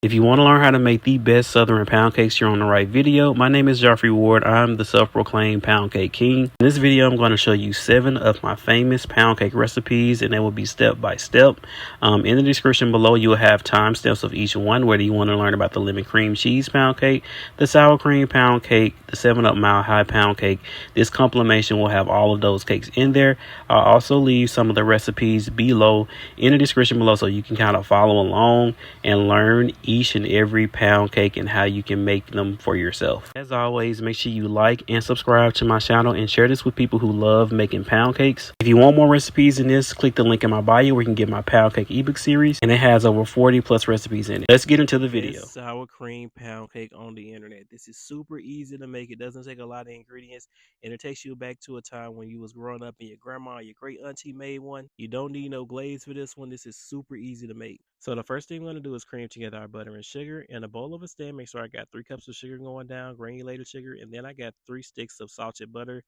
If you want to learn how to make the best Southern pound cakes, you're on the right video. My name is Jaffry Ward. I'm the self-proclaimed pound cake king. In this video, I'm going to show you 7 of my famous pound cake recipes, and they will be step by step. In the description below, you will have timestamps of each one, whether you want to learn about the lemon cream cheese pound cake, the sour cream pound cake, the 7-Up Mile High pound cake. This compilation will have all of those cakes in there. I'll also leave some of the recipes below in the description below so you can kind of follow along and learn each and every pound cake and how you can make them for yourself. As always, make sure you like and subscribe to my channel and share this with people who love making pound cakes. If you want more recipes in this, click the link in my bio where you can get my pound cake ebook series, and it has over 40 plus recipes in it. Let's get into the video. Best sour cream pound cake on the internet. This is super easy to make. It doesn't take a lot of ingredients, and it takes you back to a time when you was growing up and your grandma or your great auntie made one. You don't need no glaze for this one. This is super easy to make. So the first thing we're going to do is cream together our butter and sugar in a bowl of a stand. Make sure I got 3 cups of sugar going down, granulated sugar, and then I got 3 sticks of salted butter.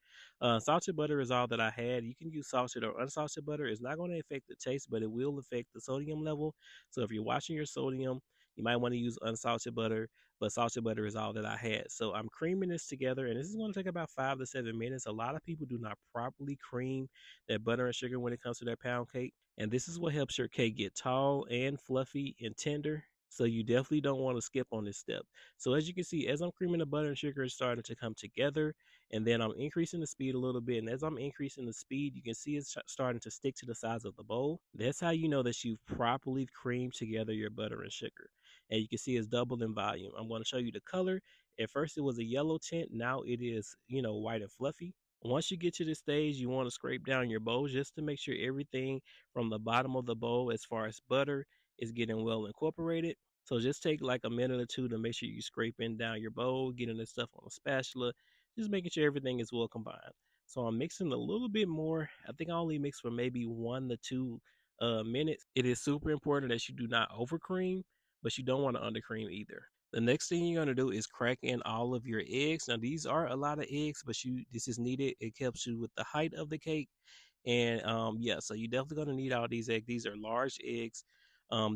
Salted butter is all that I had. You can use salted or unsalted butter. It's not going to affect the taste, but it will affect the sodium level. So if you're watching your sodium, you might want to use unsalted butter, but salted butter is all that I had. So I'm creaming this together, and this is going to take about 5 to 7 minutes. A lot of people do not properly cream their butter and sugar when it comes to their pound cake. And this is what helps your cake get tall and fluffy and tender. So you definitely don't want to skip on this step. So as you can see, as I'm creaming the butter and sugar, it's starting to come together. And then I'm increasing the speed a little bit. And as I'm increasing the speed, you can see it's starting to stick to the sides of the bowl. That's how you know that you've properly creamed together your butter and sugar. And you can see it's doubled in volume. I'm going to show you the color. At first it was a yellow tint. Now it is, white and fluffy. Once you get to this stage, you want to scrape down your bowl just to make sure everything from the bottom of the bowl, as far as butter, is getting well incorporated. So just take like a minute or two to make sure you scraping down your bowl, getting this stuff on a spatula, just making sure everything is well combined. So I'm mixing a little bit more. I think I only mix for maybe 1 to 2 minutes. It is super important that you do not over cream, but you don't want to undercream either. The next thing you're gonna do is crack in all of your eggs. Now these are a lot of eggs, but this is needed. It helps you with the height of the cake. And yeah, so you're definitely gonna need all these eggs. These are large eggs.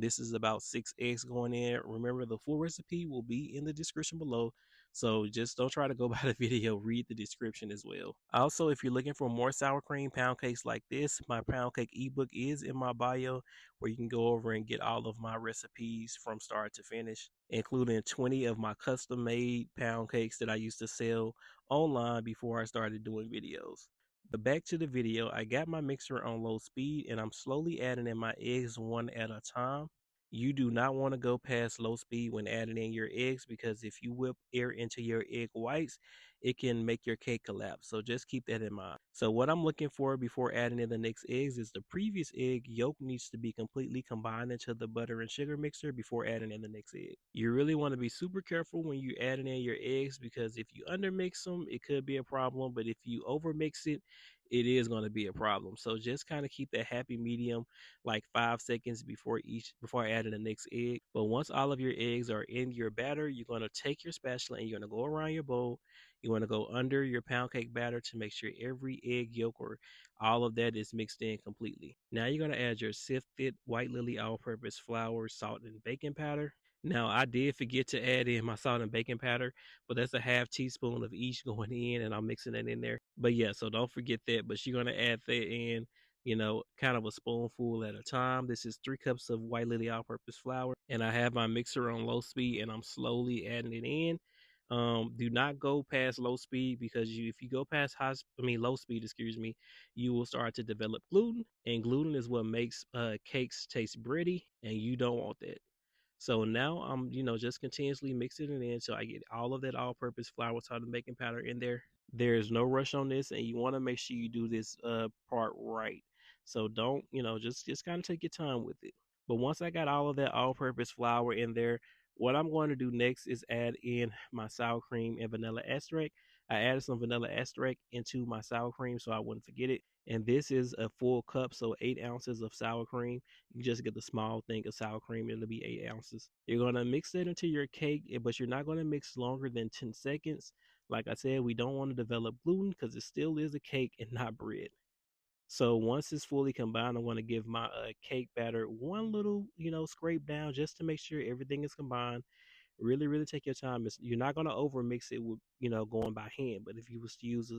This is about 6 eggs going in. Remember, the full recipe will be in the description below. So just don't try to go by the video, read the description as well. Also, if you're looking for more sour cream pound cakes like this, my pound cake ebook is in my bio, where you can go over and get all of my recipes from start to finish, including 20 of my custom made pound cakes that I used to sell online before I started doing videos. But back to the video, I got my mixer on low speed and I'm slowly adding in my eggs one at a time. You do not want to go past low speed when adding in your eggs, because if you whip air into your egg whites, it can make your cake collapse. So just keep that in mind. So what I'm looking for before adding in the next eggs is the previous egg yolk needs to be completely combined into the butter and sugar mixer before adding in the next egg. You really want to be super careful when you're adding in your eggs, because if you undermix them, it could be a problem. But if you overmix it, it is going to be a problem. So just kind of keep that happy medium, like 5 seconds before adding the next egg. But once all of your eggs are in your batter, you're going to take your spatula and you're going to go around your bowl. You want to go under your pound cake batter to make sure every egg yolk or all of that is mixed in completely. Now you're going to add your sifted white lily all-purpose flour, salt, and baking powder. Now, I did forget to add in my salt and baking powder, but that's a half teaspoon of each going in, and I'm mixing that in there. But yeah, so don't forget that. But you're going to add that in, kind of a spoonful at a time. This is 3 cups of white lily all purpose flour, and I have my mixer on low speed, and I'm slowly adding it in. Do not go past low speed, because if you go past low speed, excuse me, you will start to develop gluten, and gluten is what makes cakes taste bready, and you don't want that. So now I'm, just continuously mixing it in so I get all of that all-purpose flour, salt, and baking powder in there. There's no rush on this, and you want to make sure you do this part right. So don't, just kind of take your time with it. But once I got all of that all-purpose flour in there, what I'm going to do next is add in my sour cream and vanilla extract. I added some vanilla extract into my sour cream so I wouldn't forget it. And this is a full cup, so 8 ounces of sour cream. You just get the small thing of sour cream, it'll be 8 ounces. You're going to mix that into your cake, but you're not going to mix longer than 10 seconds. Like I said, we don't want to develop gluten because it still is a cake and not bread. So once it's fully combined, I want to give my cake batter one little, scrape down just to make sure everything is combined. Really, really take your time. You're not gonna over mix it with, going by hand. But if you was to use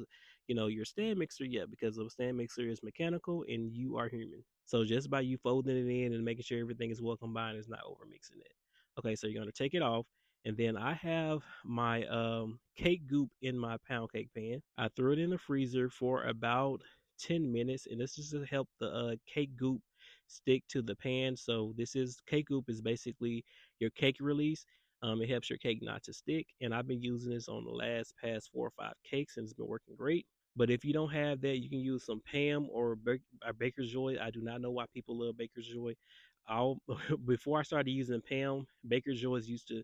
your stand mixer, yeah, because a stand mixer is mechanical and you are human. So just by you folding it in and making sure everything is well combined is not over mixing it. Okay, so you're gonna take it off, and then I have my cake goop in my pound cake pan. I threw it in the freezer for about 10 minutes, and this is to help the cake goop stick to the pan. So this is cake goop is basically your cake release. It helps your cake not to stick, and I've been using this on the past 4 or 5 cakes, and it's been working great. But if you don't have that, you can use some Pam or Baker's Joy. I do not know why people love Baker's Joy. I'll Before I started using Pam, Baker's Joys used to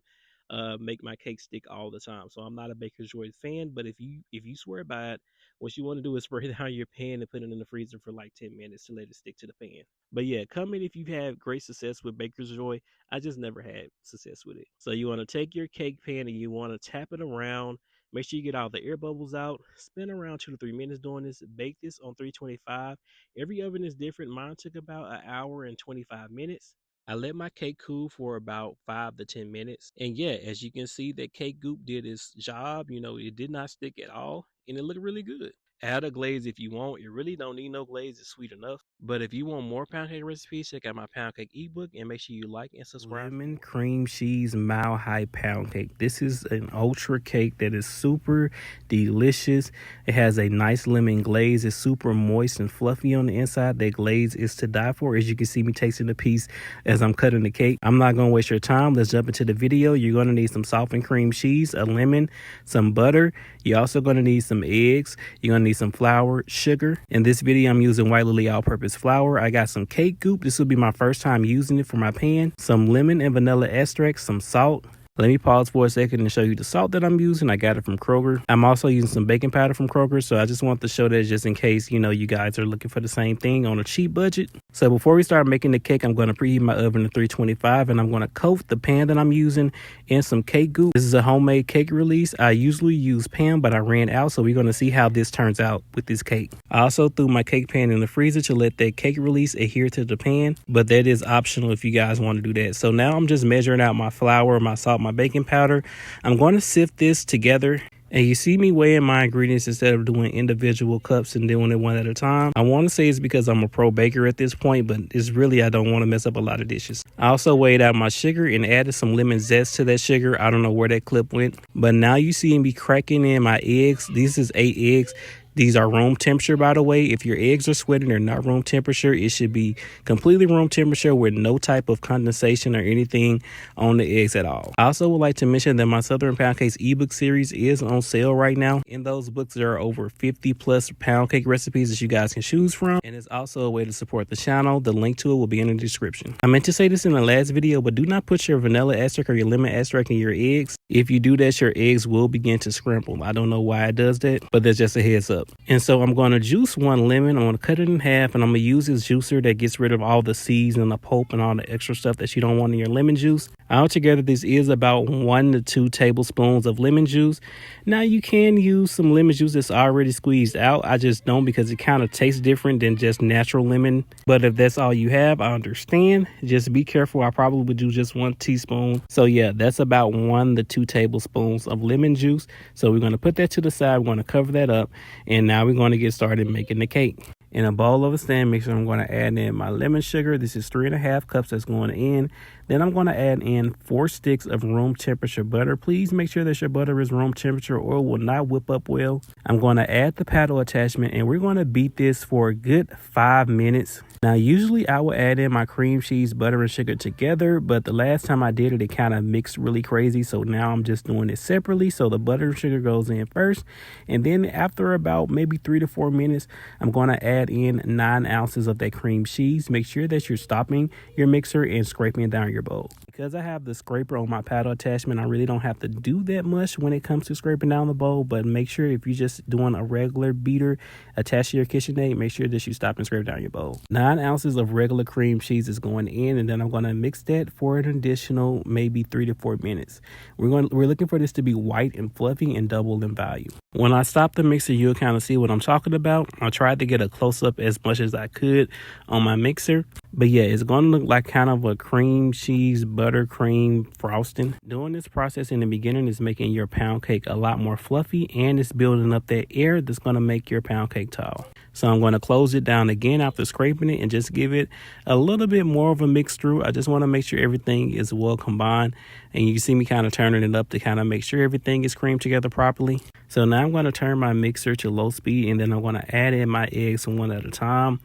make my cake stick all the time. So I'm not a Baker's Joy fan. But if you swear by it, what you want to do is spray down your pan and put it in the freezer for like 10 minutes to let it stick to the pan. But yeah, comment if you've had great success with Baker's Joy. I just never had success with it. So you want to take your cake pan and you want to tap it around. Make sure you get all the air bubbles out. Spend around 2 to 3 minutes doing this. Bake this on 325. Every oven is different. Mine took about an hour and 25 minutes. I let my cake cool for about 5 to 10 minutes. And yeah, as you can see, that cake goop did its job. It did not stick at all and it looked really good. Add a glaze if you want. You really don't need no glaze. It's sweet enough. But if you want more pound cake recipes, check out my pound cake ebook and make sure you like and subscribe. Lemon cream cheese mile high pound cake. This is an ultra cake that is super delicious. It has a nice lemon glaze. It's super moist and fluffy on the inside. That glaze is to die for. As you can see me tasting the piece as I'm cutting the cake. I'm not going to waste your time. Let's jump into the video. You're going to need some softened cream cheese, a lemon, some butter. You're also going to need some eggs. You're going to need some flour, sugar. In this video, I'm using White Lily all-purpose flour. I got some cake goop. This will be my first time using it for my pan. Some lemon and vanilla extract, some salt. Let me pause for a second and show you the salt that I'm using. I got it from Kroger. I'm also using some baking powder from Kroger, so I just want to show that just in case, you guys are looking for the same thing on a cheap budget. So before we start making the cake, I'm going to preheat my oven to 325, and I'm going to coat the pan that I'm using in some cake goop. This is a homemade cake release. I usually use Pam, but I ran out, so we're going to see how this turns out with this cake. I also threw my cake pan in the freezer to let that cake release adhere to the pan, but that is optional if you guys want to do that. So now I'm just measuring out my flour, my salt, my baking powder. I'm going to sift this together. And you see me weighing my ingredients instead of doing individual cups and doing it one at a time. I want to say it's because I'm a pro baker at this point, but it's really I don't want to mess up a lot of dishes. I also weighed out my sugar and added some lemon zest to that sugar. I don't know where that clip went, but now you see me cracking in my eggs. This is 8 eggs. These are room temperature, by the way. If your eggs are sweating, they're not room temperature. It should be completely room temperature with no type of condensation or anything on the eggs at all. I also would like to mention that my Southern Poundcakes ebook series is on sale right now. In those books, there are over 50 plus pound cake recipes that you guys can choose from. And it's also a way to support the channel. The link to it will be in the description. I meant to say this in the last video, but do not put your vanilla extract or your lemon extract in your eggs. If you do that, your eggs will begin to scramble. I don't know why it does that, but that's just a heads up. And so I'm going to juice one lemon. I'm going to cut it in half, and I'm going to use this juicer that gets rid of all the seeds and the pulp and all the extra stuff that you don't want in your lemon juice. Altogether, this is about 1 to 2 tablespoons of lemon juice. Now, you can use some lemon juice that's already squeezed out. I just don't because it kind of tastes different than just natural lemon. But if that's all you have, I understand. Just be careful. I probably would do just 1 teaspoon. So yeah, that's about 1 to 2 tablespoons of lemon juice. So we're going to put that to the side. We're going to cover that up. And now we're going to get started making the cake. In a bowl of a stand mixer, I'm going to add in my lemon sugar. This is 3.5 cups that's going in. Then I'm going to add in 4 sticks of room temperature butter. Please make sure that your butter is room temperature or it will not whip up well. I'm going to add the paddle attachment and we're going to beat this for a good 5 minutes. Now, usually I will add in my cream cheese, butter, and sugar together, but the last time I did it, it kind of mixed really crazy. So now I'm just doing it separately. So the butter and sugar goes in first. And then after about maybe 3 to 4 minutes, I'm going to add in 9 ounces of that cream cheese. Make sure that you're stopping your mixer and scraping down your bowl. Because I have the scraper on my paddle attachment, I really don't have to do that much when it comes to scraping down the bowl, but make sure if you're just doing a regular beater attached to your KitchenAid, make sure that you stop and scrape down your bowl. 9 ounces of regular cream cheese is going in, and then I'm going to mix that for an additional maybe 3 to 4 minutes. We're looking for this to be white and fluffy and double in value. When I stop the mixer, you'll kind of see what I'm talking about. I tried to get a close-up as much as I could on my mixer, but yeah, it's going to look like kind of a cream cheese buttercream frosting. Doing this process in the beginning is making your pound cake a lot more fluffy, and it's building up that air that's going to make your pound cake tall. So I'm going to close it down again after scraping it and just give it a little bit more of a mix through. I just want to make sure everything is well combined, and you see me kind of turning it up to kind of make sure everything is creamed together properly. So now I'm going to turn my mixer to low speed, and then I'm going to add in my eggs one at a time.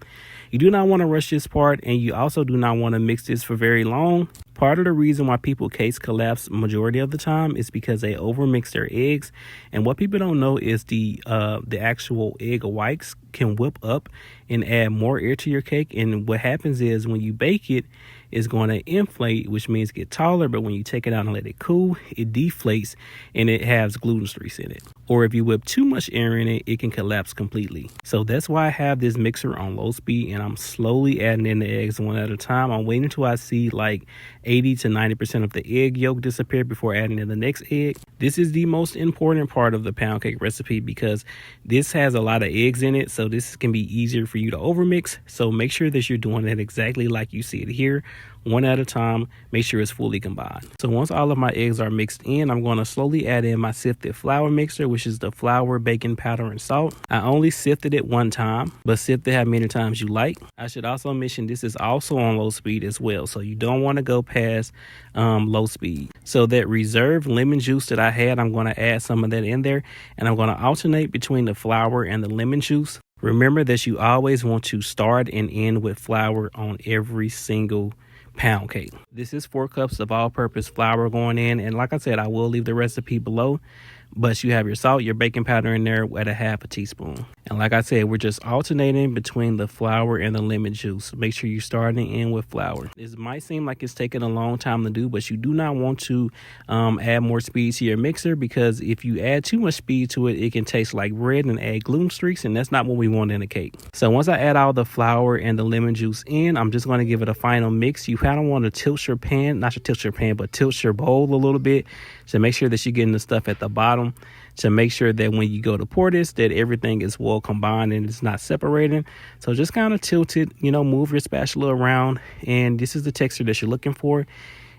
You do not want to rush this part, and you also do not want to mix this for very long. Part of the reason why people cakes collapse majority of the time is because they overmix their eggs, and what people don't know is the actual egg whites can whip up and add more air to your cake, and what happens is when you bake it, it's going to inflate, which means get taller, but when you take it out and let it cool, it deflates and it has gluten streaks in it. Or if you whip too much air in it, it can collapse completely. So that's why I have this mixer on low speed, and I'm slowly adding in the eggs one at a time. I'm waiting until I see like 80 to 90% of the egg yolk disappear before adding in the next egg. This is the most important part of the pound cake recipe because this has a lot of eggs in it, so this can be easier for you to overmix. So make sure that you're doing it exactly like you see it here, one at a time. Make sure it's fully combined. So once all of my eggs are mixed in, I'm going to slowly add in my sifted flour mixture, which is the flour, baking powder, and salt. I only sifted it one time, but sift it how many times you like. I should also mention this is also on low speed as well, so you don't want to go past low speed. So that reserved lemon juice that I had, I'm going to add some of that in there, and I'm going to alternate between the flour and the lemon juice. Remember that you always want to start and end with flour on every single pound cake. This is 4 cups of all-purpose flour going in, and like I said, I will leave the recipe below, but you have your salt, your baking powder in there at a half a teaspoon. And like I said, we're just alternating between the flour and the lemon juice. Make sure you're starting in with flour. This might seem like it's taking a long time to do, but you do not want to add more speed to your mixer, because if you add too much speed to it, it can taste like bread and add gluten streaks, and that's not what we want in a cake. So once I add all the flour and the lemon juice in, I'm just going to give it a final mix. You kind of want to tilt your pan, not tilt your pan, but tilt your bowl a little bit to make sure that you're getting the stuff at the bottom, to make sure that when you go to pour this, that everything is well combined and it's not separating. So just kind of tilt it, move your spatula around, and this is the texture that you're looking for.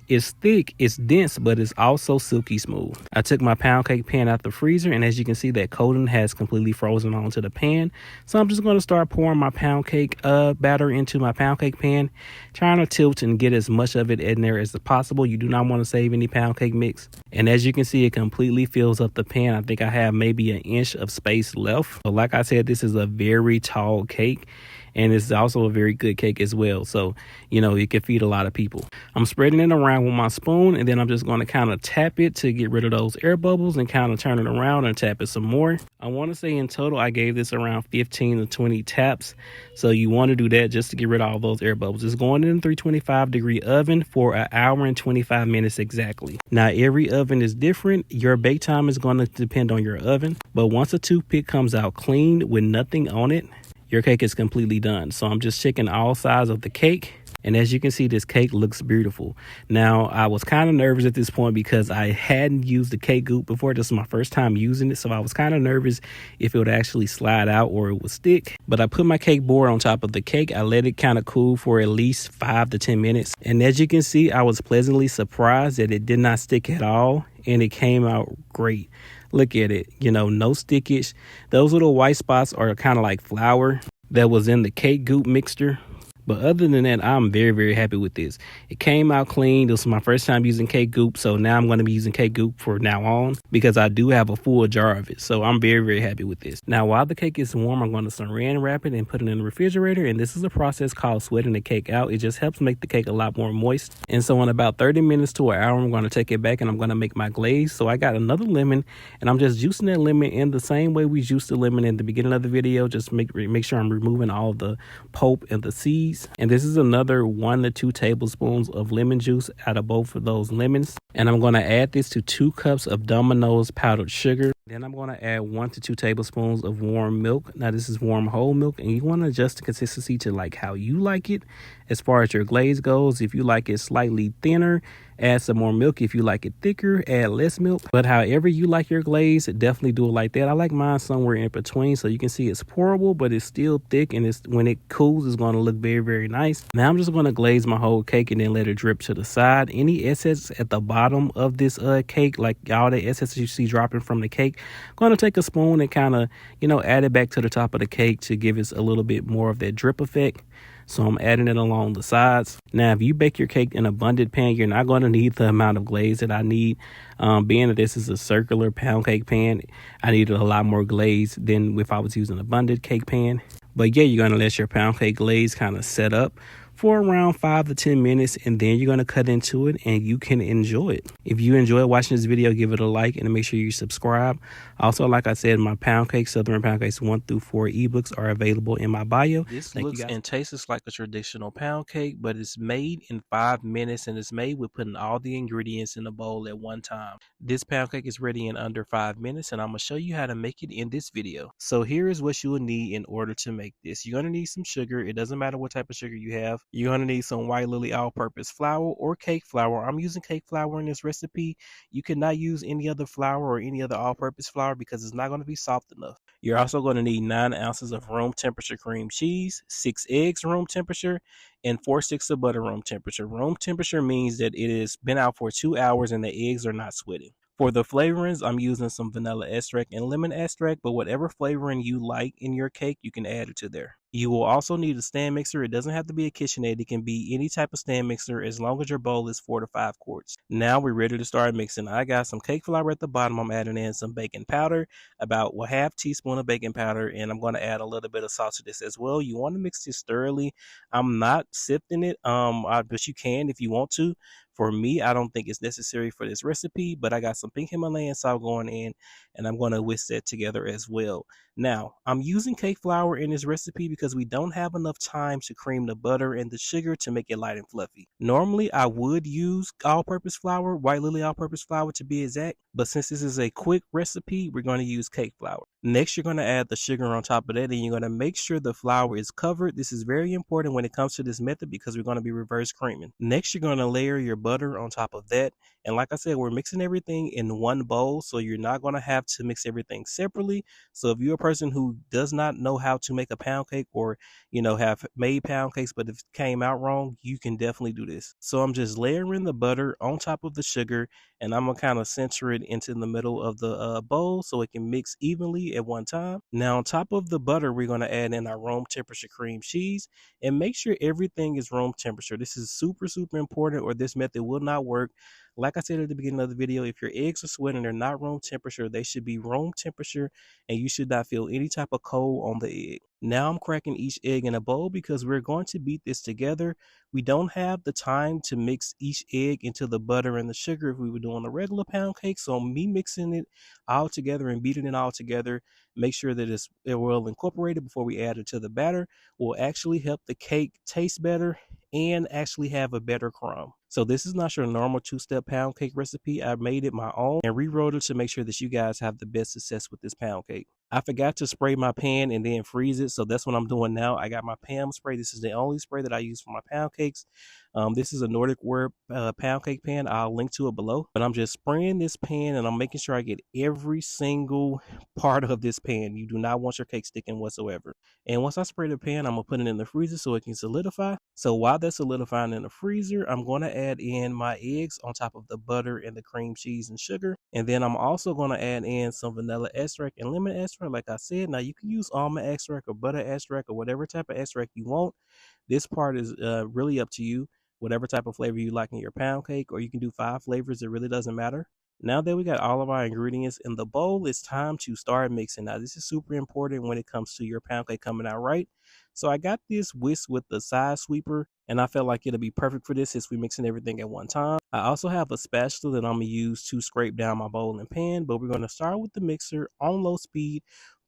It's thick, it's dense, but it's also silky smooth. I took my pound cake pan out the freezer, and as you can see, that coating has completely frozen onto the pan. So I'm just going to start pouring my pound cake batter into my pound cake pan, trying to tilt and get as much of it in there as possible. You do not want to save any pound cake mix. And as you can see, it completely fills up the pan. I think I have maybe an inch of space left. But like I said, this is a very tall cake, and it's also a very good cake as well. So, it can feed a lot of people. I'm spreading it around with my spoon, and then I'm just going to kind of tap it to get rid of those air bubbles and kind of turn it around and tap it some more. I want to say in total, I gave this around 15 to 20 taps. So you want to do that just to get rid of all those air bubbles. It's going in a 325-degree oven for an hour and 25 minutes exactly. Now, every oven is different. Your bake time is going to depend on your oven. But once a toothpick comes out clean with nothing on it, your cake is completely done. So I'm just checking all sides of the cake. And as you can see, this cake looks beautiful. Now, I was kind of nervous at this point because I hadn't used the cake goop before. This is my first time using it. So I was kind of nervous if it would actually slide out or it would stick. But I put my cake board on top of the cake. I let it kind of cool for at least 5 to 10 minutes. And as you can see, I was pleasantly surprised that it did not stick at all. And it came out great. Look at it, no stickage. Those little white spots are kind of like flour that was in the cake goop mixture. But other than that, I'm very, very happy with this. It came out clean. This was my first time using cake goop, so now I'm going to be using cake goop for now on because I do have a full jar of it. So I'm very, very happy with this. Now, while the cake is warm, I'm going to saran wrap it and put it in the refrigerator. And this is a process called sweating the cake out. It just helps make the cake a lot more moist. And so in about 30 minutes to an hour, I'm going to take it back and I'm going to make my glaze. So I got another lemon, and I'm just juicing that lemon in the same way we juiced the lemon in the beginning of the video. Just make sure I'm removing all the pulp and the seeds. cheese. And this is another 1 to 2 tablespoons of lemon juice out of both of those lemons. And I'm going to add this to 2 cups of Domino's powdered sugar. Then I'm going to add 1 to 2 tablespoons of warm milk. Now this is warm whole milk, and you want to adjust the consistency to like how you like it. As far as your glaze goes, if you like it slightly thinner, add some more milk. If you like it thicker, add less milk. But however you like your glaze, definitely do it like that. I like mine somewhere in between, so you can see it's pourable, but it's still thick, and when it cools, it's going to look very, very nice. Now I'm just going to glaze my whole cake and then let it drip to the side. Any excess at the bottom of this cake, like all the excess you see dropping from the cake, I'm going to take a spoon and kind of, add it back to the top of the cake to give it a little bit more of that drip effect. So I'm adding it along the sides. Now, if you bake your cake in a Bundt pan, you're not going to need the amount of glaze that I need. Being that this is a circular pound cake pan, I needed a lot more glaze than if I was using a Bundt cake pan. But yeah, you're going to let your pound cake glaze kind of set up for around 5 to 10 minutes, and then you're going to cut into it and you can enjoy it. If you enjoy watching this video, give it a like and make sure you subscribe. Also, like I said, my Poundcake, Southern Poundcakes 1 through 4 ebooks are available in my bio. This looks and tastes like a traditional pound cake, but it's made in 5 minutes, and it's made with putting all the ingredients in a bowl at one time. This pound cake is ready in under 5 minutes, and I'm going to show you how to make it in this video. So here is what you will need in order to make this. You're going to need some sugar. It doesn't matter what type of sugar you have. You're going to need some white lily all-purpose flour or cake flour. I'm using cake flour in this recipe. You cannot use any other flour or any other all-purpose flour because it's not going to be soft enough. You're also going to need 9 ounces of room temperature cream cheese, 6 eggs room temperature, and 4 sticks of butter room temperature. Room temperature means that it has been out for 2 hours and the eggs are not sweating. For the flavorings, I'm using some vanilla extract and lemon extract, but whatever flavoring you like in your cake, you can add it to there. You will also need a stand mixer. It doesn't have to be a KitchenAid. It can be any type of stand mixer as long as your bowl is 4 to 5 quarts. Now we're ready to start mixing. I got some cake flour at the bottom. I'm adding in some baking powder, about a half teaspoon of baking powder, and I'm going to add a little bit of salt to this as well. You want to mix this thoroughly. I'm not sifting it, but you can if you want to. For me, I don't think it's necessary for this recipe, but I got some pink Himalayan salt going in, and I'm going to whisk that together as well. Now, I'm using cake flour in this recipe because we don't have enough time to cream the butter and the sugar to make it light and fluffy. Normally, I would use all-purpose flour, white lily all-purpose flour to be exact, but since this is a quick recipe, we're going to use cake flour. Next, you're going to add the sugar on top of that, and you're going to make sure the flour is covered. This is very important when it comes to this method because we're going to be reverse creaming. Next, you're going to layer your butter on top of that. And like I said, we're mixing everything in one bowl, so you're not going to have to mix everything separately. So if you're a person who does not know how to make a pound cake, or have made pound cakes but if it came out wrong, you can definitely do this. So I'm just layering the butter on top of the sugar, and I'm gonna kind of center it into the middle of the bowl so it can mix evenly at one time. Now on top of the butter, we're going to add in our room temperature cream cheese, and make sure everything is room temperature. This is super important, or this method will not work. Like I said at the beginning of the video, if your eggs are sweating, they're not room temperature. They should be room temperature, and you should not feel any type of cold on the egg. Now I'm cracking each egg in a bowl because we're going to beat this together. We don't have the time to mix each egg into the butter and the sugar if we were doing a regular pound cake. So me mixing it all together and beating it all together, make sure that it's well incorporated before we add it to the batter, will actually help the cake taste better and actually have a better crumb. So this is not your normal 2-step pound cake recipe. I made it my own and rewrote it to make sure that you guys have the best success with this pound cake. I forgot to spray my pan and then freeze it, so that's what I'm doing now. I got my pan spray. This is the only spray that I use for my pound cakes. This is a Nordic Ware pound cake pan. I'll link to it below. But I'm just spraying this pan, and I'm making sure I get every single part of this pan. You do not want your cake sticking whatsoever. And once I spray the pan, I'm going to put it in the freezer so it can solidify. So while that's solidifying in the freezer, I'm going to add in my eggs on top of the butter and the cream cheese and sugar. And then I'm also going to add in some vanilla extract and lemon extract, like I said. Now you can use almond extract or butter extract or whatever type of extract you want. This part is really up to you, whatever type of flavor you like in your pound cake, or you can do 5 flavors. It really doesn't matter. Now that we got all of our ingredients in the bowl, it's time to start mixing. Now this is super important when it comes to your pound cake coming out right. So I got this whisk with the side sweeper, and I felt like it'll be perfect for this since we're mixing everything at one time. I also have a spatula that I'm going to use to scrape down my bowl and pan, but we're going to start with the mixer on low speed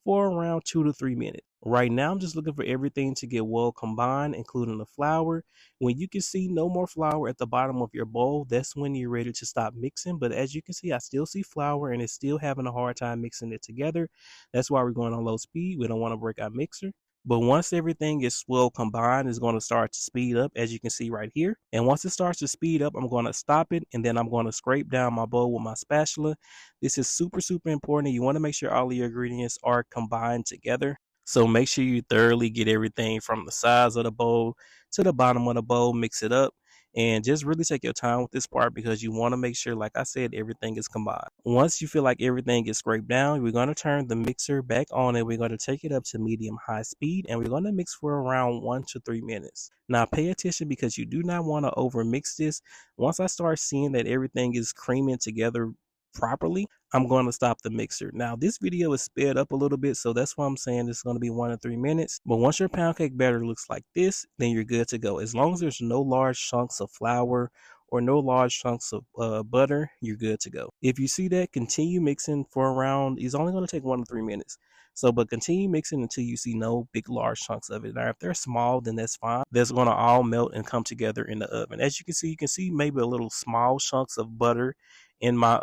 for around 2 to 3 minutes. Right now, I'm just looking for everything to get well combined, including the flour. When you can see no more flour at the bottom of your bowl, that's when you're ready to stop mixing. But as you can see, I still see flour and it's still having a hard time mixing it together. That's why we're going on low speed. We don't want to break our mixer. But once everything is well combined, it's going to start to speed up, as you can see right here. And once it starts to speed up, I'm going to stop it, and then I'm going to scrape down my bowl with my spatula. This is super, super important. You want to make sure all of your ingredients are combined together. So make sure you thoroughly get everything from the sides of the bowl to the bottom of the bowl, mix it up, and just really take your time with this part because you want to make sure, like I said, everything is combined. Once you feel like everything is scraped down, we're going to turn the mixer back on and we're going to take it up to medium high speed and we're going to mix for around 1 to 3 minutes. Now pay attention because you do not want to over mix this. Once I start seeing that everything is creaming together properly, I'm going to stop the mixer. Now this video is sped up a little bit, so that's why I'm saying it's going to be 1 to 3 minutes. But once your pound cake batter looks like this, then you're good to go. As long as there's no large chunks of flour or no large chunks of butter, you're good to go. If you see that, continue mixing for around, it's only going to take 1 to 3 minutes. So, but continue mixing until you see no big large chunks of it. Now, if they're small, then that's fine. That's going to all melt and come together in the oven. As you can see maybe a little small chunks of butter in my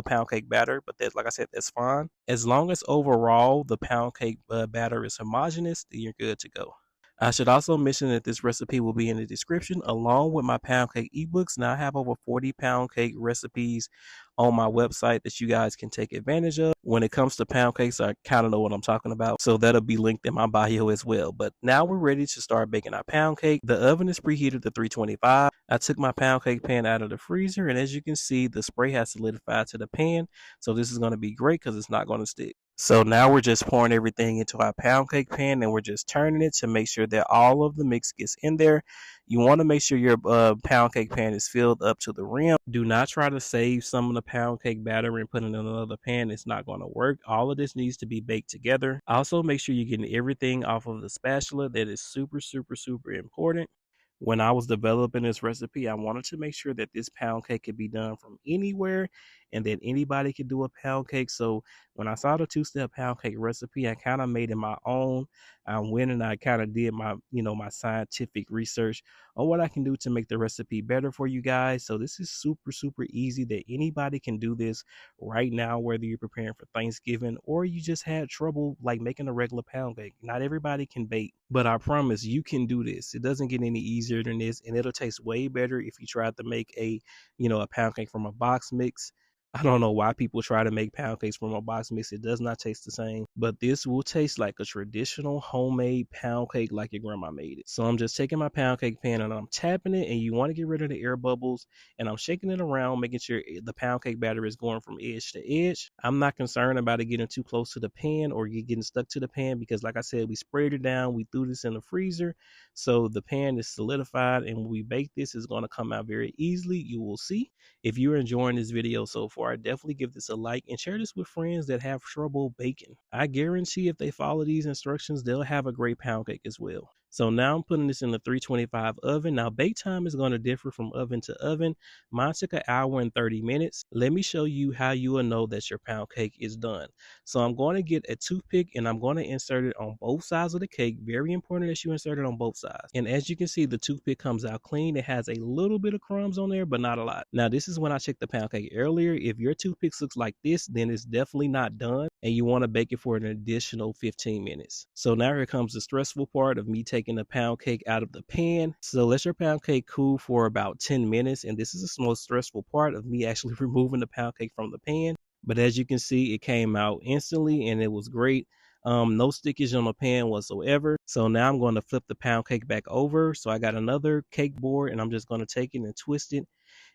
pound cake batter, but that, like I said, that's fine. As long as overall the pound cake batter is homogeneous, then you're good to go. I should also mention that this recipe will be in the description along with my pound cake ebooks. Now I have over 40 pound cake recipes on my website that you guys can take advantage of. When it comes to pound cakes, I kind of know what I'm talking about, so that'll be linked in my bio as well. But now we're ready to start baking our pound cake. The oven is preheated to 325. I took my pound cake pan out of the freezer, and as you can see, the spray has solidified to the pan, so this is going to be great because it's not going to stick. So now we're just pouring everything into our pound cake pan and we're just turning it to make sure that all of the mix gets in there. You want to make sure your pound cake pan is filled up to the rim. Do not try to save some of the pound cake batter and put it in another pan. It's not going to work. All of this needs to be baked together. Also, make sure you're getting everything off of the spatula. That is super, super, super important. When I was developing this recipe, I wanted to make sure that this pound cake could be done from anywhere and that anybody could do a pound cake. So when I saw the two-step pound cake recipe, I kind of made it my own. I went and I kind of did my, my scientific research on what I can do to make the recipe better for you guys. So this is super, super easy that anybody can do this right now, whether you're preparing for Thanksgiving or you just had trouble like making a regular pound cake. Not everybody can bake, but I promise you can do this. It doesn't get any easier than this, and it'll taste way better if you try to make a pound cake from a box mix. I don't know why people try to make pound cakes from a box mix. It does not taste the same, but this will taste like a traditional homemade pound cake like your grandma made it. So I'm just taking my pound cake pan and I'm tapping it, and you want to get rid of the air bubbles, and I'm shaking it around, making sure the pound cake batter is going from edge to edge. I'm not concerned about it getting too close to the pan or getting stuck to the pan because, like I said, we sprayed it down, we threw this in the freezer, so the pan is solidified, and when we bake this, it's going to come out very easily. You will see. If you're enjoying this video so far, definitely give this a like and share this with friends that have trouble baking. I guarantee if they follow these instructions, they'll have a great pound cake as well. So now I'm putting this in the 325 oven. Now bake time is going to differ from oven to oven. Mine took an hour and 30 minutes. Let me show you how you will know that your pound cake is done. So I'm going to get a toothpick and I'm going to insert it on both sides of the cake. Very important that you insert it on both sides. And as you can see, the toothpick comes out clean. It has a little bit of crumbs on there, but not a lot. Now this is when I checked the pound cake earlier. If your toothpick looks like this, then it's definitely not done, and you want to bake it for an additional 15 minutes. So now here comes the stressful part of me taking the pound cake out of the pan. So let your pound cake cool for about 10 minutes, and this is the most stressful part of me actually removing the pound cake from the pan. But as you can see, it came out instantly and it was great. No stickage on the pan whatsoever. So now I'm going to flip the pound cake back over. So I got another cake board and I'm just going to take it and twist it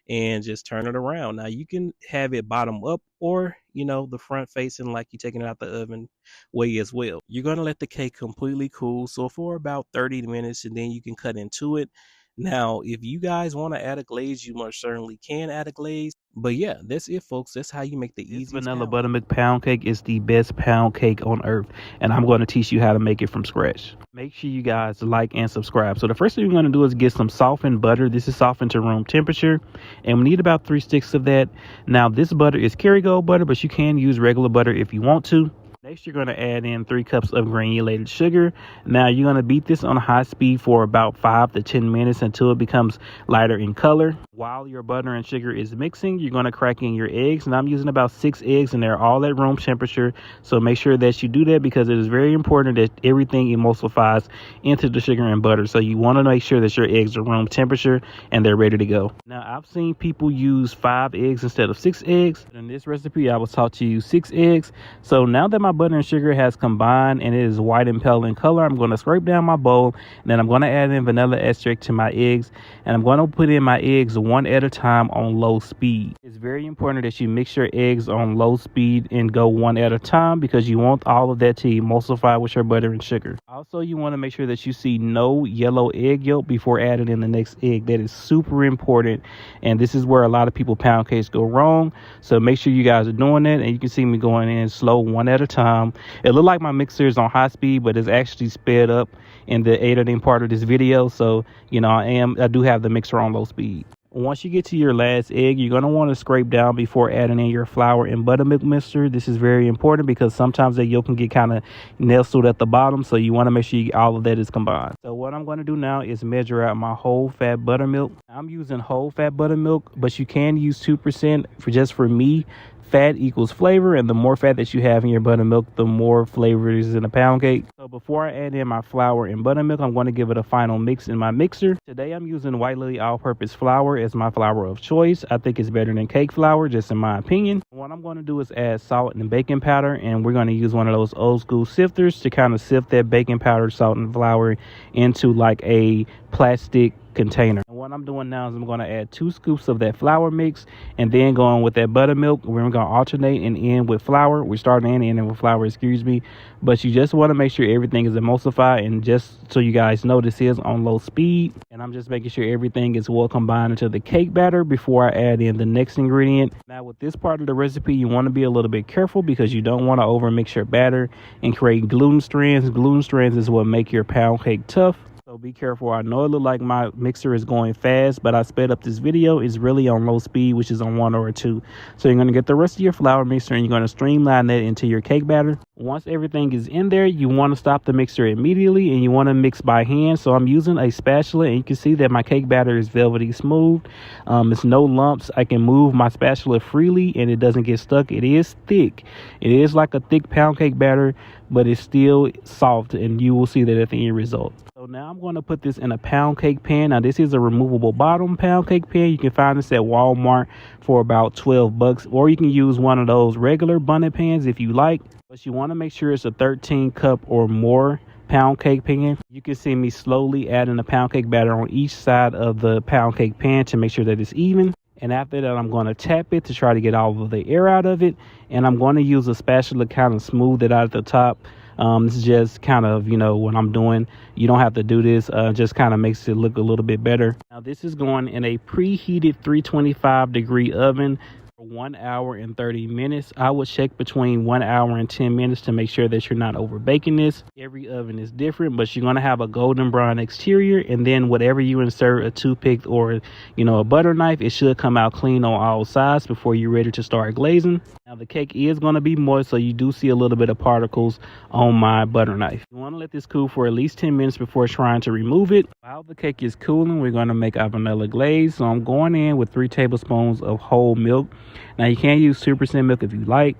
and just turn it around. Now you can have it bottom up or, the front facing like you're taking it out the oven way as well. You're going to let the cake completely cool. So for about 30 minutes, and then you can cut into it. Now, if you guys want to add a glaze, you most certainly can add a glaze. But yeah, that's it, folks. That's how you make the easy vanilla buttermilk pound cake is the best pound cake on earth, and I'm going to teach you how to make it from scratch. Make sure you guys like and subscribe. So the first thing we're going to do is get some softened butter. This is softened to room temperature, and we need about 3 sticks of that. Now this butter is Kerrygold butter, but you can use regular butter if you want to. Next, you're going to add in 3 cups of granulated sugar. Now, you're going to beat this on high speed for about 5 to 10 minutes until it becomes lighter in color. While your butter and sugar is mixing, you're going to crack in your eggs. And I'm using about 6 eggs, and they're all at room temperature. So make sure that you do that because it is very important that everything emulsifies into the sugar and butter. So you want to make sure that your eggs are room temperature and they're ready to go. Now, I've seen people use 5 eggs instead of 6 eggs. In this recipe, I was taught to use 6 eggs. So now that my butter and sugar has combined and it is white and pale in color, I'm going to scrape down my bowl, and then I'm going to add in vanilla extract to my eggs, and I'm going to put in my eggs one at a time on low speed. It's very important that you mix your eggs on low speed and go one at a time because you want all of that to emulsify with your butter and sugar. Also, you want to make sure that you see no yellow egg yolk before adding in the next egg. That is super important, and this is where a lot of people pound cakes go wrong. So make sure you guys are doing that, and you can see me going in slow one at a time. It looked like my mixer is on high speed, but it's actually sped up in the editing part of this video. So, I do have the mixer on low speed. Once you get to your last egg, you're going to want to scrape down before adding in your flour and buttermilk mixture. This is very important because sometimes the yolk can get kind of nestled at the bottom. So you want to make sure all of that is combined. So what I'm going to do now is measure out my whole fat buttermilk. I'm using whole fat buttermilk, but you can use 2% for me. Fat equals flavor, and the more fat that you have in your buttermilk, the more flavor is in a pound cake. So before I add in my flour and buttermilk, I'm going to give it a final mix in my mixer. Today I'm using White Lily all-purpose flour as my flour of choice. I think it's better than cake flour, just in my opinion. What I'm going to do is add salt and baking powder, and we're going to use one of those old school sifters to kind of sift that baking powder, salt, and flour into like a plastic container. And what I'm doing now is I'm going to add 2 scoops of that flour mix and then going with that buttermilk. We're going to alternate and end with flour. We're starting and ending with flour, excuse me. But you just want to make sure everything is emulsified, and just so you guys know, this is on low speed. And I'm just making sure everything is well combined into the cake batter before I add in the next ingredient. Now with this part of the recipe, you want to be a little bit careful because you don't want to overmix your batter and create gluten strands. Gluten strands is what make your pound cake tough. So be careful. I know it looked like my mixer is going fast, but I sped up this video. It's really on low speed, which is on 1 or 2. So you're going to get the rest of your flour mixer and you're going to streamline that into your cake batter. Once everything is in there, you want to stop the mixer immediately and you want to mix by hand. So I'm using a spatula, and you can see that my cake batter is velvety smooth. It's no lumps. I can move my spatula freely and it doesn't get stuck. It is thick. It is like a thick pound cake batter, but it's still soft, and you will see that at the end result. So now I'm going to put this in a pound cake pan. Now this is a removable bottom pound cake pan. You can find this at Walmart for about $12, or you can use one of those regular Bundt pans if you like. But you want to make sure it's a 13 cup or more pound cake pan. You can see me slowly adding the pound cake batter on each side of the pound cake pan to make sure that it's even. And after that, I'm going to tap it to try to get all of the air out of it. And I'm going to use a spatula to kind of smooth it out at the top. This is just kind of, what I'm doing. You don't have to do this. Just kind of makes it look a little bit better. Now, this is going in a preheated 325-degree oven. 1 hour and 30 minutes. I would check between 1 hour and 10 minutes to make sure that you're not over baking this. Every oven is different, but you're going to have a golden brown exterior, and then whatever you insert, a toothpick or a butter knife, it should come out clean on all sides before you're ready to start glazing. Now the cake is going to be moist, so you do see a little bit of particles on my butter knife. You want to let this cool for at least 10 minutes before trying to remove it. While the cake is cooling, we're going to make our vanilla glaze. So I'm going in with 3 tablespoons of whole milk. Now you can use 2% milk if you like.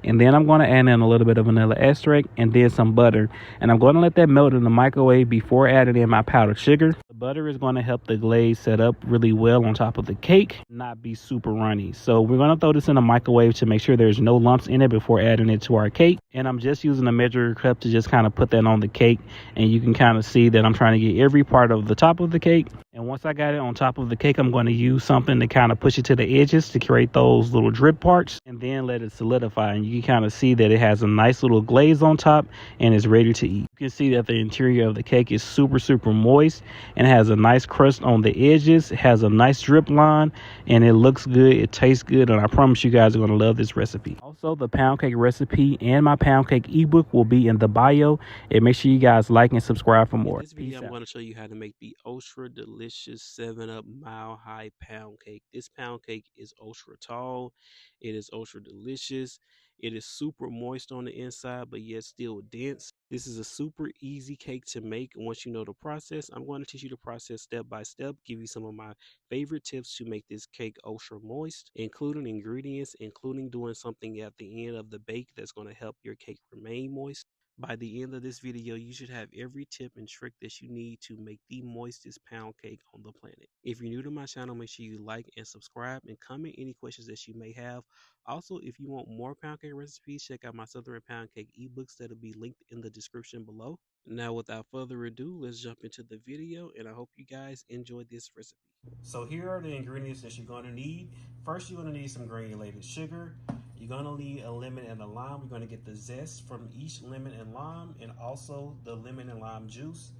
And then I'm going to add in a little bit of vanilla extract and then some butter. And I'm going to let that melt in the microwave before adding in my powdered sugar. The butter is going to help the glaze set up really well on top of the cake, not be super runny. So we're going to throw this in the microwave to make sure there's no lumps in it before adding it to our cake. And I'm just using a measuring cup to just kind of put that on the cake. And you can kind of see that I'm trying to get every part of the top of the cake. And once I got it on top of the cake, I'm going to use something to kind of push it to the edges to create those little drip parts and then let it solidify. And you can kind of see that it has a nice little glaze on top and is ready to eat. You can see that the interior of the cake is super moist and has a nice crust on the edges. It has a nice drip line and it looks good. It tastes good. And I promise you guys are going to love this recipe. Also, the pound cake recipe and my pound cake ebook will be in the bio. And make sure you guys like and subscribe for more. In this video, I'm going to show you how to make the ultra delicious 7-Up Mile High Pound Cake. This pound cake is ultra tall. It is ultra delicious. It is super moist on the inside, but yet still dense. This is a super easy cake to make once you know the process. I'm going to teach you the process step by step, give you some of my favorite tips to make this cake ultra moist, including ingredients, including doing something at the end of the bake that's going to help your cake remain moist. By the end of this video, you should have every tip and trick that you need to make the moistest pound cake on the planet. If you're new to my channel, make sure you like and subscribe and comment any questions that you may have. Also, if you want more pound cake recipes, check out my Southern Poundcake ebooks that'll be linked in the description below. Now, without further ado, let's jump into the video, and I hope you guys enjoyed this recipe. So here are the ingredients that you're going to need. First, you're going to need some granulated sugar. You're going to need a lemon and a lime. We're going to get the zest from each lemon and lime, and also the lemon and lime juice.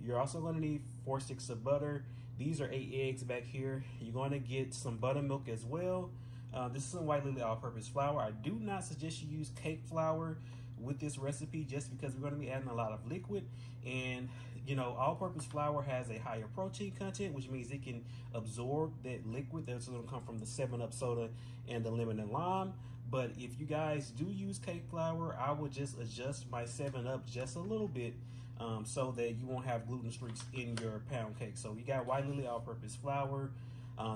You're also going to need 4 sticks of butter. These are 8 eggs back here. You're going to get some buttermilk as well. This is some white lily all-purpose flour. I do not suggest you use cake flour with this recipe just because we're going to be adding a lot of liquid, and you know, all-purpose flour has a higher protein content, which means it can absorb that liquid that's going to come from the 7-Up soda and the lemon and lime. But if you guys do use cake flour, I would just adjust my 7-Up just a little bit so that you won't have gluten streaks in your pound cake. So you got white lily all-purpose flour.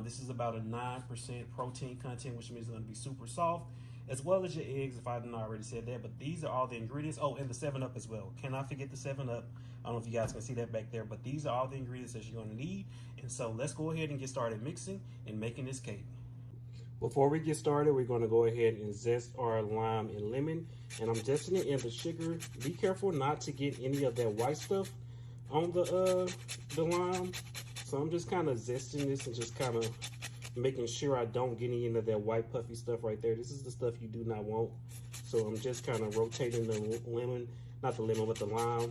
This is about a 9% protein content, which means it's going to be super soft, as well as your eggs, if I didn't already said that. But these are all the ingredients. Oh, and the 7-Up as well. Cannot forget the 7-Up. I don't know if you guys can see that back there, but these are all the ingredients that you're going to need. And so let's go ahead and get started mixing and making this cake. Before we get started, we're going to go ahead and zest our lime and lemon. And I'm zesting it in the sugar. Be careful not to get any of that white stuff on the lime. So I'm just kind of zesting this and just kind of making sure I don't get any of that white puffy stuff right there. This is the stuff you do not want. So I'm just kind of rotating the lemon, not the lemon, but the lime,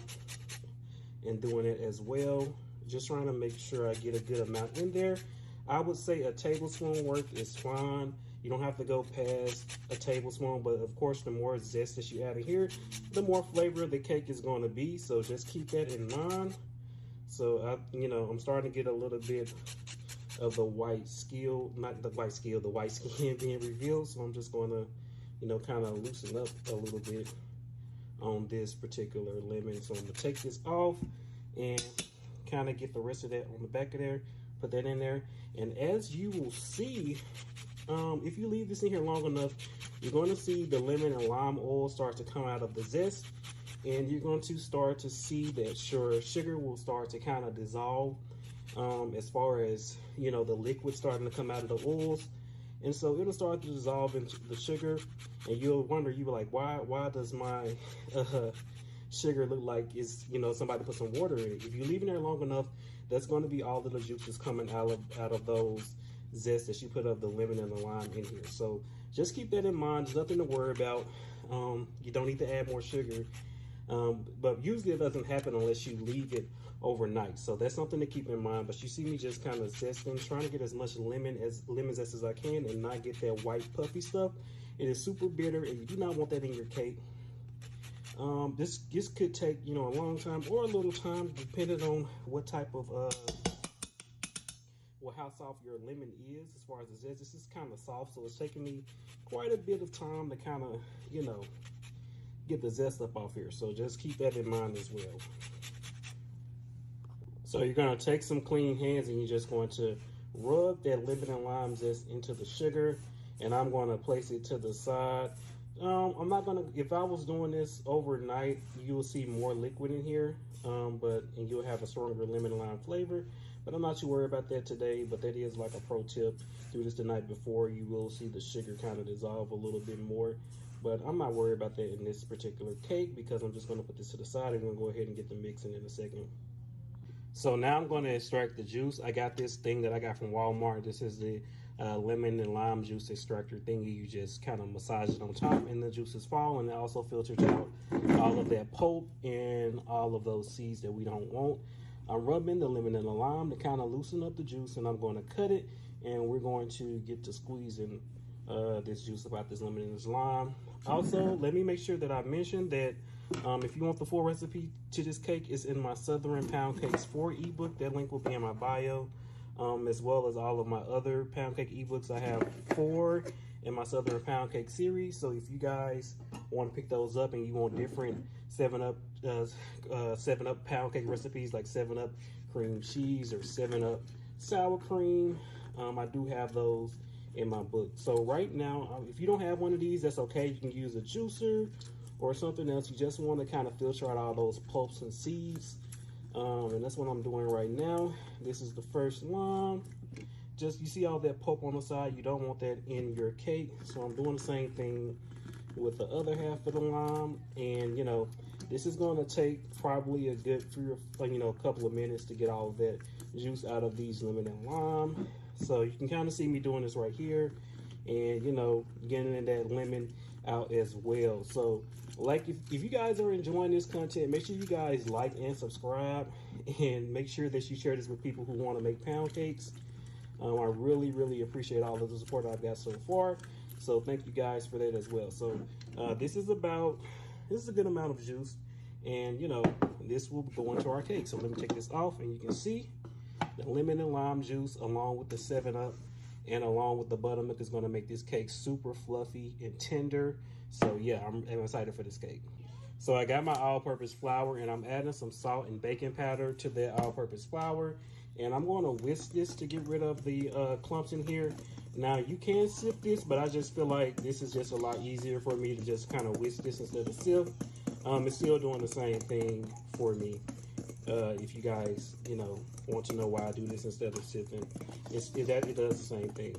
and doing it as well. Just trying to make sure I get a good amount in there. I would say a tablespoon worth is fine. You don't have to go past a tablespoon, but of course, the more zest that you add in here, the more flavor the cake is going to be. So just keep that in mind. So I'm starting to get a little bit of the white skin, not the white skin, the white skin being revealed. So I'm just going to, kind of loosen up a little bit on this particular lemon. So I'm going to take this off and kind of get the rest of that on the back of there. Put that in there. And as you will see, if you leave this in here long enough, you're going to see the lemon and lime oil start to come out of the zest. And you're going to start to see that your sugar will start to kind of dissolve as far as, the liquid starting to come out of the oils. And so it'll start to dissolve into the sugar. And you'll wonder, you'll be like, why does my sugar look like it's, somebody put some water in it? If you leave it there long enough, that's going to be all of the juices coming out of those zest that you put of the lemon and the lime in here. So just keep that in mind. There's nothing to worry about. You don't need to add more sugar. But usually it doesn't happen unless you leave it overnight. So that's something to keep in mind. But you see me just kind of zesting, trying to get as much lemon zest as I can and not get that white puffy stuff. It is super bitter and you do not want that in your cake. This could take, a long time or a little time, depending on what type of, how soft your lemon is as far as the zest. This is kind of soft, so it's taking me quite a bit of time to kind of, get the zest up off here. So just keep that in mind as well. So you're going to take some clean hands and you're just going to rub that lemon and lime zest into the sugar. And I'm going to place it to the side. I'm not going to, if I was doing this overnight, you will see more liquid in here, and you'll have a stronger lemon and lime flavor. But I'm not too worried about that today, but that is like a pro tip. Do this the night before. You will see the sugar kind of dissolve a little bit more. But I'm not worried about that in this particular cake because I'm just going to put this to the side and we're going to go ahead and get the mixing in a second. So now I'm going to extract the juice. I got this thing that I got from Walmart. This is the lemon and lime juice extractor thingy. You just kind of massage it on top and the juices fall, and it also filters out all of that pulp and all of those seeds that we don't want. I'm rubbing the lemon and the lime to kind of loosen up the juice, and I'm going to cut it, and we're going to get to squeezing this juice about this lemon and this lime. Also, let me make sure that I mentioned that if you want the full recipe to this cake, it's in my Southern Poundcakes 4 ebook. That link will be in my bio, as well as all of my other pound cake ebooks. I have 4, in my Southern Poundcake series. So if you guys want to pick those up and you want different 7-Up pound cake recipes, like 7-Up cream cheese or 7-Up sour cream, I do have those in my book. So right now, if you don't have one of these, that's okay. You can use a juicer or something else. You just want to kind of filter out all those pulps and seeds, and that's what I'm doing right now. This is the first line. Just, you see all that pulp on the side, you don't want that in your cake. So I'm doing the same thing with the other half of the lime. And you know, this is going to take probably a good a couple of minutes to get all of that juice out of these lemon and lime. So you can kind of see me doing this right here, and you know, getting in that lemon out as well. So like, if you guys are enjoying this content, make sure you guys like and subscribe, and make sure that you share this with people who want to make pound cakes. I really appreciate all of the support I've got so far. So thank you guys for that as well. So this is a good amount of juice, and you know, this will go into our cake. So let me take this off, and you can see the lemon and lime juice along with the 7-Up and along with the buttermilk is going to make this cake super fluffy and tender. So yeah, I'm excited for this cake. So I got my all-purpose flour, and I'm adding some salt and baking powder to that all-purpose flour. And I'm going to whisk this to get rid of the clumps in here. Now you can sift this, but I just feel like this is just a lot easier for me to just kind of whisk this instead of sift. It's still doing the same thing for me. If you guys, you know, want to know why I do this instead of sifting, it does the same thing.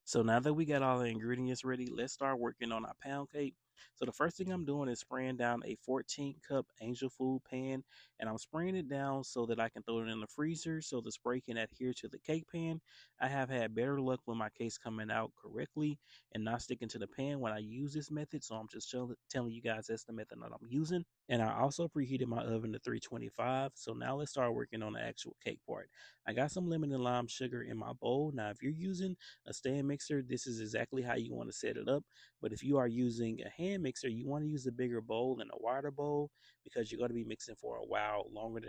So now that we got all the ingredients ready, let's start working on our pound cake. So the first thing I'm doing is spraying down a 14-cup Angel Food pan, and I'm spraying it down so that I can throw it in the freezer so the spray can adhere to the cake pan. I have had better luck with my cakes coming out correctly and not sticking to the pan when I use this method, so I'm just telling you guys that's the method that I'm using. And I also preheated my oven to 325, so now let's start working on the actual cake part. I got some lemon and lime sugar in my bowl. Now if you're using a stand mixer, this is exactly how you want to set it up. But if you are using a hand mixer, you want to use a bigger bowl and a wider bowl, because you're going to be mixing for a while longer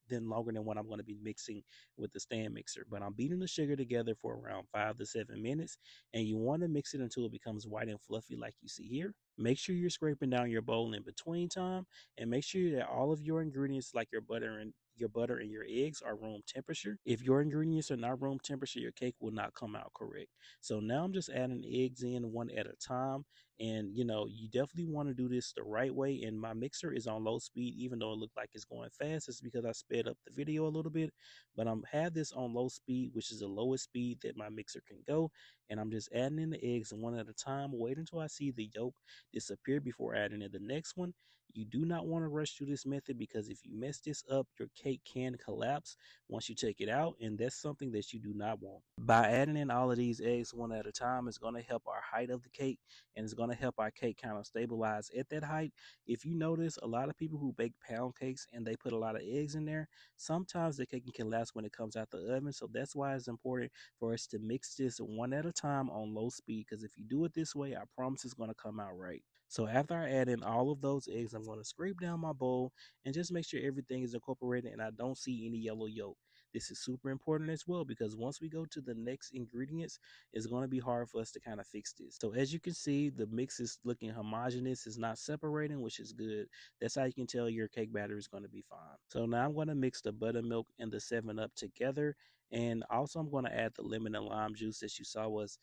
than what I'm going to be mixing with the stand mixer. But I'm beating the sugar together for around 5 to 7 minutes, and you want to mix it until it becomes white and fluffy like you see here. Make sure you're scraping down your bowl in between time, and make sure that all of your ingredients, like your butter and your eggs, are room temperature. If your ingredients are not room temperature, your cake will not come out correct. So now I'm just adding eggs in one at a time. And you know, you definitely want to do this the right way. And my mixer is on low speed, even though it looked like it's going fast. It's because I sped up the video a little bit. But I'm have this on low speed, which is the lowest speed that my mixer can go. And I'm just adding in the eggs one at a time. Wait until I see the yolk disappear before adding in the next one. You do not want to rush through this method, because if you mess this up, your cake can collapse once you take it out, and that's something that you do not want. By adding in all of these eggs one at a time, it's going to help our height of the cake, and it's going to help our cake kind of stabilize at that height. If you notice, a lot of people who bake pound cakes and they put a lot of eggs in there, sometimes the cake can collapse when it comes out the oven. So that's why it's important for us to mix this one at a time on low speed, because if you do it this way, I promise it's going to come out right. So after I add in all of those eggs, I'm going to scrape down my bowl and just make sure everything is incorporated and I don't see any yellow yolk. This is super important as well, because once we go to the next ingredients, it's going to be hard for us to kind of fix this. So as you can see, the mix is looking homogeneous. It's not separating, which is good. That's how you can tell your cake batter is going to be fine. So now I'm going to mix the buttermilk and the 7-Up together. And also I'm going to add the lemon and lime juice that you saw was,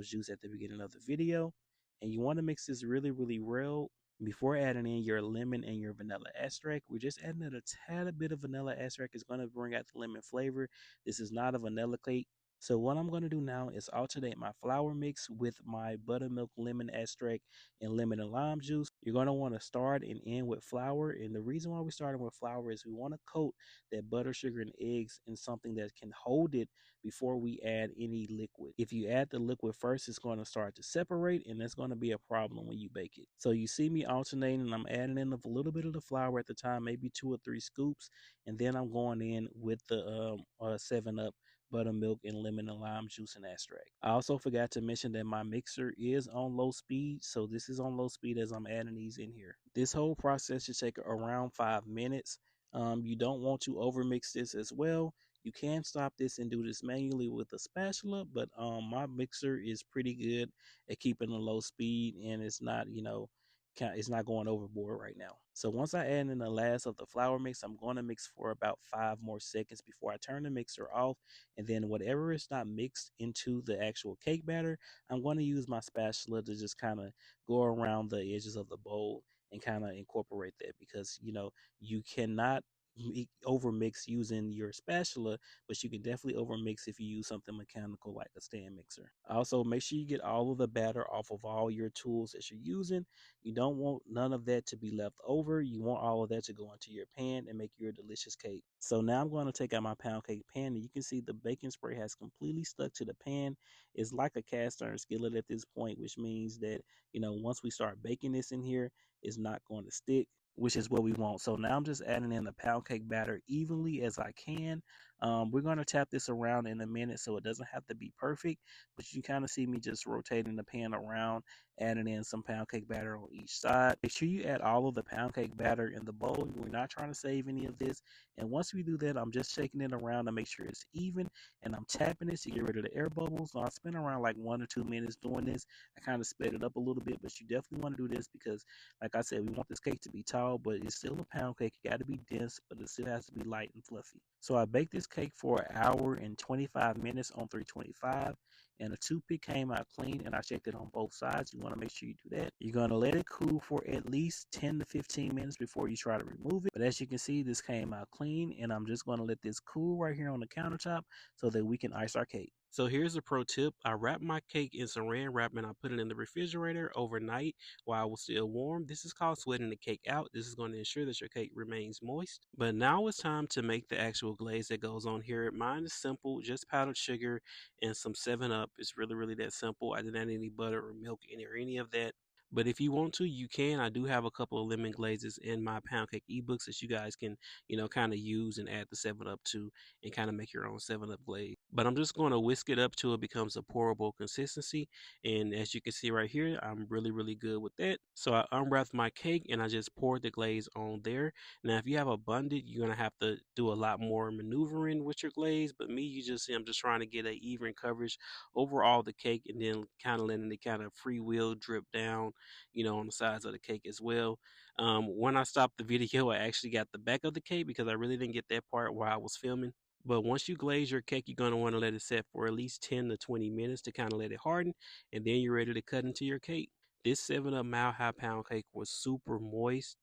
juice at the beginning of the video. And you want to mix this really well before adding in your lemon and your vanilla extract. We're just adding a tad bit of vanilla extract. It's going to bring out the lemon flavor. This is not a vanilla cake. So what I'm going to do now is alternate my flour mix with my buttermilk, lemon extract, and lemon and lime juice. You're going to want to start and end with flour. And the reason why we're starting with flour is we want to coat that butter, sugar, and eggs in something that can hold it before we add any liquid. If you add the liquid first, it's going to start to separate, and that's going to be a problem when you bake it. So you see me alternating, and I'm adding in a little bit of the flour at the time, maybe 2 or 3 scoops, and then I'm going in with the 7-Up, buttermilk, and lemon and lime juice and extract. I also forgot to mention that my mixer is on low speed, so this is on low speed as I'm adding these in here. This whole process should take around 5 minutes. You don't want to overmix this as well. You can stop this and do this manually with a spatula, but my mixer is pretty good at keeping a low speed, and it's not, it's not going overboard right now. So once I add in the last of the flour mix, I'm going to mix for about 5 more seconds before I turn the mixer off. And then whatever is not mixed into the actual cake batter, I'm going to use my spatula to just kind of go around the edges of the bowl and kind of incorporate that, because you cannot over mix using your spatula, but you can definitely over mix if you use something mechanical like a stand mixer. Also, make sure you get all of the batter off of all your tools that you're using. You don't want none of that to be left over. You want all of that to go into your pan and make your delicious cake. So now I'm going to take out my pound cake pan, and you can see the baking spray has completely stuck to the pan. It's like a cast iron skillet at this point, which means that once we start baking this in here, it's not going to stick, which is what we want. So now I'm just adding in the pound cake batter evenly as I can. We're going to tap this around in a minute, so it doesn't have to be perfect, but you kind of see me just rotating the pan around, adding in some pound cake batter on each side. Make sure you add all of the pound cake batter in the bowl. We're not trying to save any of this. And once we do that, I'm just shaking it around to make sure it's even, and I'm tapping it to get rid of the air bubbles. So I spent around like 1 or 2 minutes doing this. I kind of sped it up a little bit, but you definitely want to do this because, like I said, we want this cake to be tall, but it's still a pound cake. It got to be dense, but it still has to be light and fluffy. So I baked this cake for 1 hour and 25 minutes on 325, and the toothpick came out clean, and I checked it on both sides. You want to make sure you do that. You're going to let it cool for at least 10 to 15 minutes before you try to remove it. But as you can see, this came out clean, and I'm just going to let this cool right here on the countertop so that we can ice our cake. So here's a pro tip. I wrap my cake in saran wrap and I put it in the refrigerator overnight while it was still warm. This is called sweating the cake out. This is going to ensure that your cake remains moist. But now it's time to make the actual glaze that goes on here. Mine is simple, just powdered sugar and some 7-Up. It's really, really that simple. I didn't add any butter or milk in or any of that. But if you want to, you can. I do have a couple of lemon glazes in my pound cake ebooks that you guys can, kind of use and add the 7-Up to and kind of make your own 7-Up glaze. But I'm just going to whisk it up till it becomes a pourable consistency. And as you can see right here, I'm really, really good with that. So I unwrapped my cake and I just poured the glaze on there. Now, if you have a Bundt, you're going to have to do a lot more maneuvering with your glaze. But me, you just see, I'm just trying to get an even coverage over all the cake and then kind of letting it kind of free wheel drip down, on the sides of the cake as well. When I stopped the video, I actually got the back of the cake because I really didn't get that part while I was filming. But once you glaze your cake, you're going to want to let it set for at least 10 to 20 minutes to kind of let it harden, and then you're ready to cut into your cake. This 7-Up Mile High Pound Cake was super moist.